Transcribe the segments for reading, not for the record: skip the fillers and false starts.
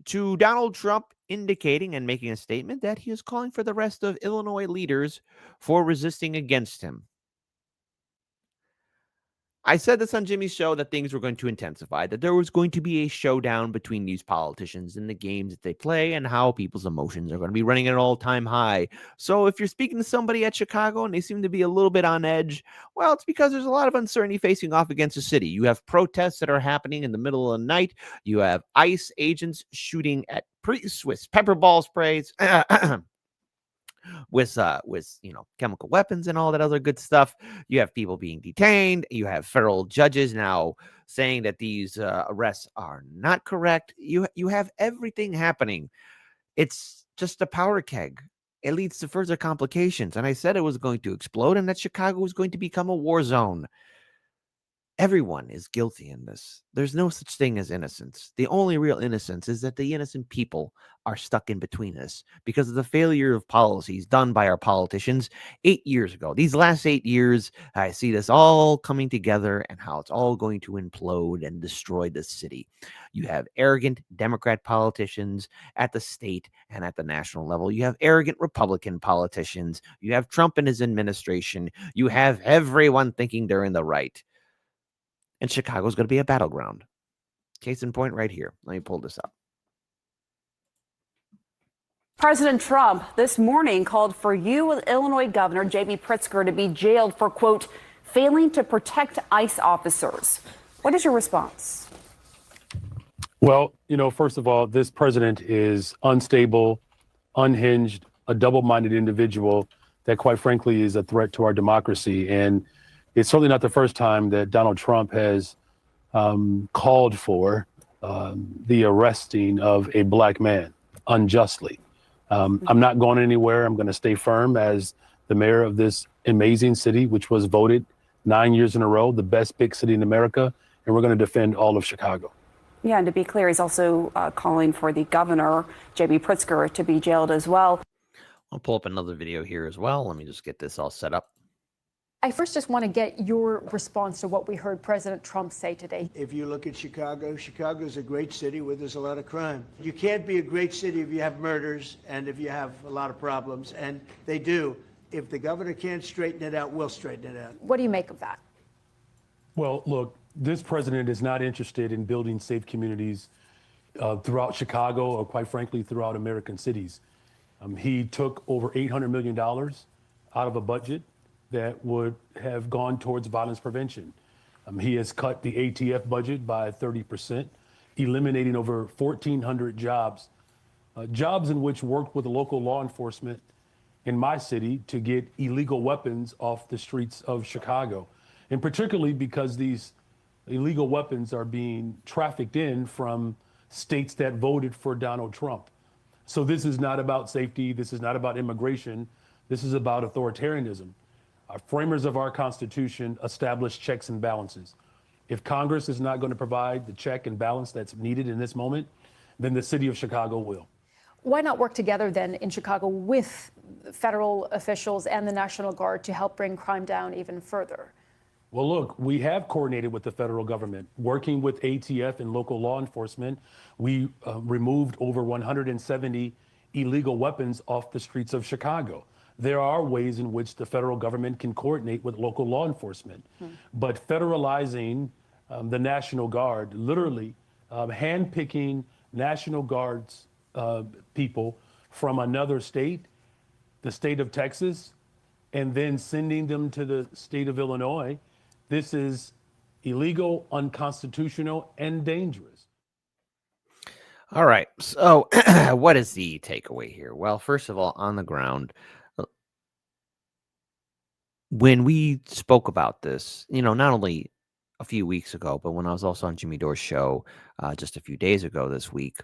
to Donald Trump indicating and making a statement that he is calling for the rest of Illinois leaders for resisting against him. I said this on Jimmy's show that things were going to intensify, that there was going to be a showdown between these politicians and the games that they play and how people's emotions are going to be running at an all-time high. So if you're speaking to somebody at Chicago and they seem to be a little bit on edge, well, it's because there's a lot of uncertainty facing off against the city. You have protests that are happening in the middle of the night. You have ICE agents shooting at Swiss pepper ball sprays. with chemical weapons and all that other good stuff. You have people being detained. You have federal judges now saying that these arrests are not correct. You have everything happening. It's just a powder keg. It leads to further complications. And I said it was going to explode and that Chicago was going to become a war zone. Everyone is guilty in this. There's no such thing as innocence. The only real innocence is that the innocent people are stuck in between us because of the failure of policies done by our politicians 8 years ago. These last 8 years, I see this all coming together and how it's all going to implode and destroy the city. You have arrogant Democrat politicians at the state and at the national level. You have arrogant Republican politicians. You have Trump and his administration. You have everyone thinking they're in the right. And Chicago's going to be a battleground. Case in point right here. Let me pull this up. President Trump this morning called for Illinois Governor J.B. Pritzker to be jailed for, quote, failing to protect ICE officers. What is your response? Well, first of all, this president is unstable, unhinged, a double-minded individual that, quite frankly, is a threat to our democracy. And it's certainly not the first time that Donald Trump has called for the arresting of a black man unjustly. I'm not going anywhere. I'm going to stay firm as the mayor of this amazing city, which was voted 9 years in a row the best big city in America, and we're going to defend all of Chicago. Yeah, and to be clear, he's also calling for the governor, J.B. Pritzker, to be jailed as well. I'll pull up another video here as well. Let me just get this all set up. I first just want to get your response to what we heard President Trump say today. If you look at Chicago, Chicago is a great city where there's a lot of crime. You can't be a great city if you have murders and if you have a lot of problems, and they do. If the governor can't straighten it out, we'll straighten it out. What do you make of that? Well, look, this president is not interested in building safe communities throughout Chicago or, quite frankly, throughout American cities. He took over $800 million out of a budget that would have gone towards violence prevention. He has cut the ATF budget by 30%, eliminating over 1,400 jobs, jobs in which worked with local law enforcement in my city to get illegal weapons off the streets of Chicago. And particularly because these illegal weapons are being trafficked in from states that voted for Donald Trump. So this is not about safety. This is not about immigration. This is about authoritarianism. Framers of our Constitution established checks and balances. If Congress is not going to provide the check and balance that's needed in this moment, then the city of Chicago will. Why not work together then in Chicago with federal officials and the National Guard to help bring crime down even further? Well, look, we have coordinated with the federal government, working with ATF and local law enforcement. We removed over 170 illegal weapons off the streets of Chicago. There are ways in which the federal government can coordinate with local law enforcement. But federalizing the National Guard, literally handpicking National Guard's people from another state, the state of Texas, and then sending them to the state of Illinois, this is illegal, unconstitutional, and dangerous. All right. So what is the takeaway here? Well, first of all, on the ground, when we spoke about this, not only a few weeks ago, but when I was also on Jimmy Dore's show just a few days ago this week,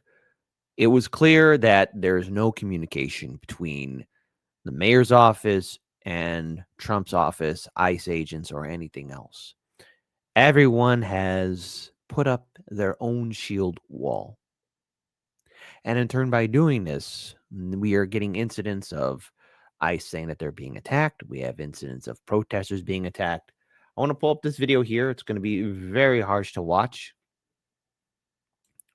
it was clear that there's no communication between the mayor's office and Trump's office, ICE agents, or anything else. Everyone has put up their own shield wall. And in turn, by doing this, we are getting incidents of ICE saying that they're being attacked. We have incidents of protesters being attacked. I want to pull up this video here. It's going to be very harsh to watch,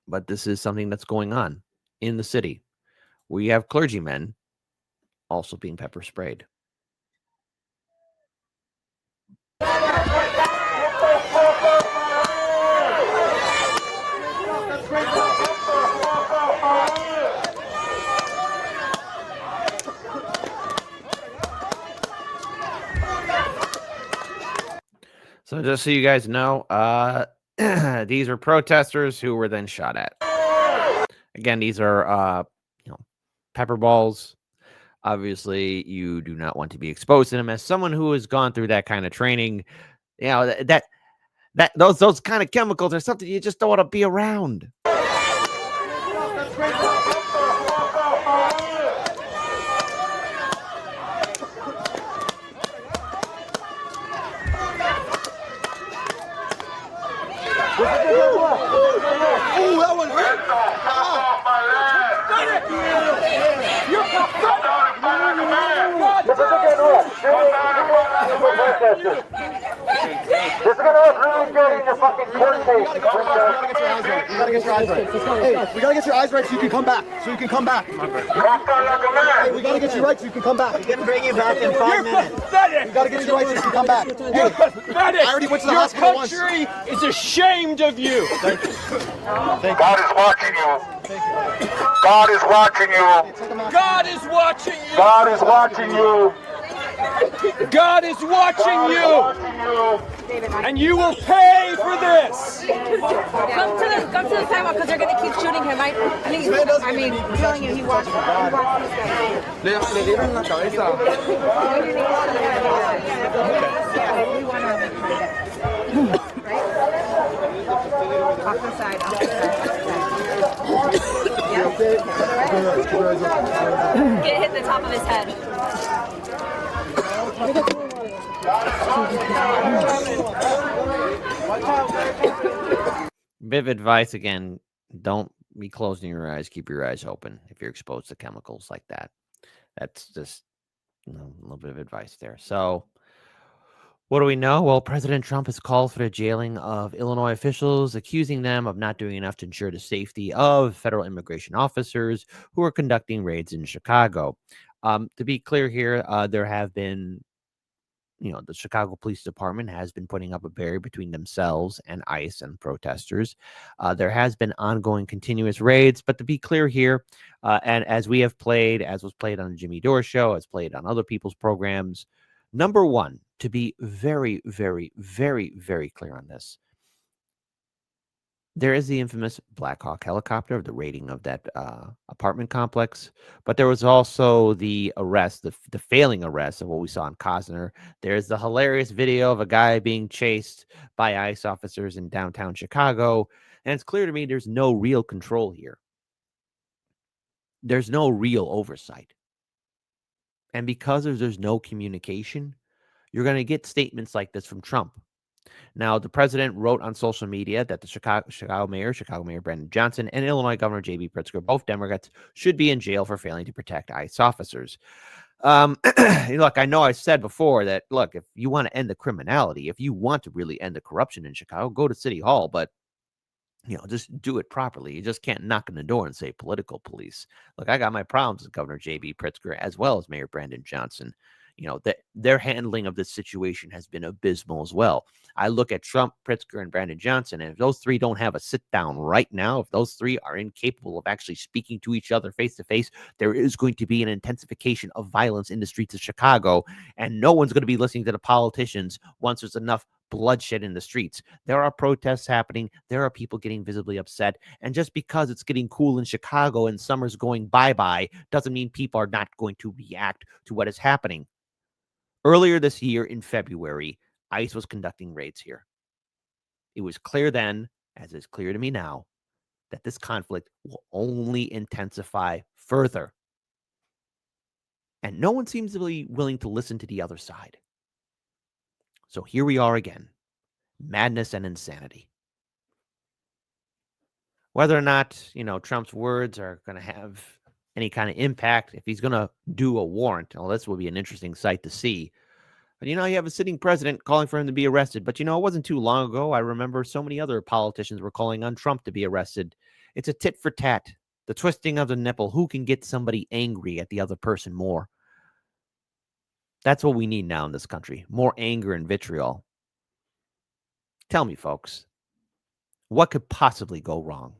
but this is something that's going on. in the city. We have clergymen also being pepper sprayed. So just so you guys know, these are protesters who were then shot at. Again, these are pepper balls. Obviously, you do not want to be exposed to them. As someone who has gone through that kind of training, those kind of chemicals are something you just don't want to be around. Oh, that one hurt. This is gonna look really good in your fucking court case. We gotta get your eyes right. Hey, we gotta get your eyes right so you can come back. Hey, we gotta get you right so you can come back. We can bring you back in 5 minutes. Pathetic. We gotta get you right so you can come back. You're pathetic. I already went to the hospital once. Your country is ashamed of you. God is watching you. God is watching you. God is watching you. God is watching you. God is watching you. And you will pay for this. Come to the sidewalk because they're gonna keep shooting him. I'm telling you, he watched these guys. Le dieron la cabeza. Off the side. Get hit the top of his head. Bit of advice again, don't be closing your eyes. Keep your eyes open if you're exposed to chemicals like that. That's just a little bit of advice there. So what do we know? Well, President Trump has called for the jailing of Illinois officials, accusing them of not doing enough to ensure the safety of federal immigration officers who are conducting raids in Chicago. To be clear here, there have been, the Chicago Police Department has been putting up a barrier between themselves and ICE and protesters. There has been ongoing continuous raids, but to be clear here, and as we have played, as was played on the Jimmy Dore show, as played on other people's programs, number one, to be very, very, very, very clear on this, there is the infamous Black Hawk helicopter, the raiding of that apartment complex, but there was also the arrest, the failing arrest of what we saw in Cosner. There's the hilarious video of a guy being chased by ICE officers in downtown Chicago, and it's clear to me there's no real control here. There's no real oversight. And because there's no communication, you're going to get statements like this from Trump. Now, the president wrote on social media that the Chicago Mayor Brandon Johnson, and Illinois Governor J.B. Pritzker, both Democrats, should be in jail for failing to protect ICE officers. Look, I know I said before that, look, if you want to end the criminality, if you want to really end the corruption in Chicago, go to City Hall, but just do it properly. You just can't knock on the door and say political police. Look, I got my problems with Governor J.B. Pritzker as well as Mayor Brandon Johnson. That their handling of this situation has been abysmal as well. I look at Trump, Pritzker, and Brandon Johnson, and if those three don't have a sit down right now, if those three are incapable of actually speaking to each other face to face, there is going to be an intensification of violence in the streets of Chicago, and no one's going to be listening to the politicians once there's enough bloodshed in the streets. There are protests happening. There are people getting visibly upset. And just because it's getting cool in Chicago and summer's going bye-bye doesn't mean people are not going to react to what is happening. Earlier this year in February, ICE was conducting raids here. It was clear then, as is clear to me now, that this conflict will only intensify further. And no one seems to be willing to listen to the other side. So here we are again. Madness and insanity. Whether or not, Trump's words are going to have any kind of impact, if he's going to do a warrant, well, this will be an interesting sight to see. But, you have a sitting president calling for him to be arrested. But, it wasn't too long ago. I remember so many other politicians were calling on Trump to be arrested. It's a tit for tat. The twisting of the nipple. Who can get somebody angry at the other person more? That's what we need now in this country. More anger and vitriol. Tell me, folks, what could possibly go wrong?